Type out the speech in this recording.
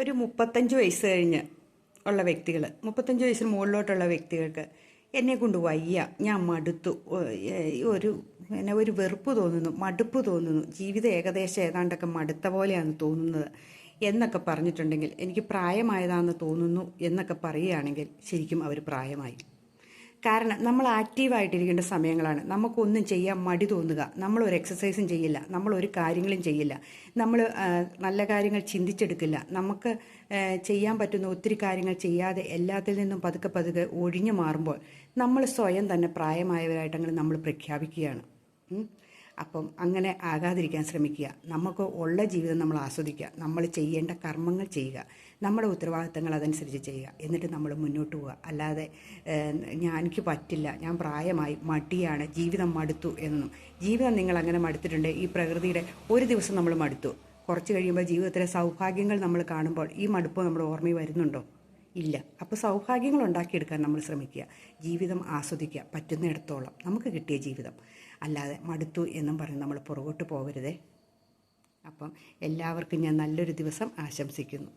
ഒരു 35 വയസ്സ് കഴിഞ്ഞ് ഉള്ള വ്യക്തികൾ, 35 വയസ്സിന് മുകളിലോട്ടുള്ള വ്യക്തികൾക്ക് എന്നെ കൊണ്ട് വയ്യ, ഞാൻ മടുത്തു, ഒരു വെറുപ്പ് തോന്നുന്നു, മടുപ്പ് തോന്നുന്നു, ജീവിതം ഏകദേശം ഏതാണ്ടൊക്കെ മടുത്ത പോലെയാണ് തോന്നുന്നത് എന്നൊക്കെ പറഞ്ഞിട്ടുണ്ടെങ്കിൽ, എനിക്ക് പ്രായമായതാണെന്ന് തോന്നുന്നു എന്നൊക്കെ പറയുകയാണെങ്കിൽ ശരിക്കും അവർ പ്രായമായി. കാരണം നമ്മൾ ആക്റ്റീവായിട്ടിരിക്കേണ്ട സമയങ്ങളാണ്. നമുക്കൊന്നും ചെയ്യാൻ മടി തോന്നുക, നമ്മളൊരു എക്സസൈസും ചെയ്യില്ല, നമ്മളൊരു കാര്യങ്ങളും ചെയ്യില്ല, നമ്മൾ നല്ല കാര്യങ്ങൾ ചിന്തിച്ചെടുക്കില്ല, നമുക്ക് ചെയ്യാൻ പറ്റുന്ന ഒത്തിരി കാര്യങ്ങൾ ചെയ്യാതെ എല്ലാത്തിൽ നിന്നും പതുക്കെ പതുക്കെ ഒഴിഞ്ഞു മാറുമ്പോൾ നമ്മൾ സ്വയം തന്നെ പ്രായമായവരായിട്ടങ്ങനെ നമ്മൾ പ്രഖ്യാപിക്കുകയാണ്. അപ്പം അങ്ങനെ ആകാതിരിക്കാൻ ശ്രമിക്കുക. നമുക്ക് ഉള്ള ജീവിതം നമ്മൾ ആസ്വദിക്കുക, നമ്മൾ ചെയ്യേണ്ട കർമ്മങ്ങൾ ചെയ്യുക, നമ്മുടെ ഉത്തരവാദിത്തങ്ങൾ അതനുസരിച്ച് ചെയ്യുക, എന്നിട്ട് നമ്മൾ മുന്നോട്ട് പോവുക. അല്ലാതെ എനിക്ക് പറ്റില്ല, ഞാൻ പ്രായമായി, മടിയാണ്, ജീവിതം മടുത്തു എന്നൊന്നും. ജീവിതം നിങ്ങൾ അങ്ങനെ മടുത്തിട്ടുണ്ട്, ഈ പ്രകൃതിയുടെ ഒരു ദിവസം നമ്മൾ മടുത്തു, കുറച്ച് കഴിയുമ്പോൾ ജീവിതത്തിലെ സൗഭാഗ്യങ്ങൾ നമ്മൾ കാണുമ്പോൾ ഈ മടുപ്പ് നമ്മുടെ ഓർമ്മയിൽ വരുന്നുണ്ടോ? ഇല്ല. അപ്പോൾ സൗഭാഗ്യങ്ങൾ ഉണ്ടാക്കിയെടുക്കാൻ നമ്മൾ ശ്രമിക്കുക, ജീവിതം ആസ്വദിക്കുക പറ്റുന്നിടത്തോളം, നമുക്ക് കിട്ടിയ ജീവിതം. അല്ലാതെ മടുത്തു എന്നും പറഞ്ഞ് നമ്മൾ പുറകോട്ട് പോകരുതേ. അപ്പം എല്ലാവർക്കും ഞാൻ നല്ലൊരു ദിവസം ആശംസിക്കുന്നു.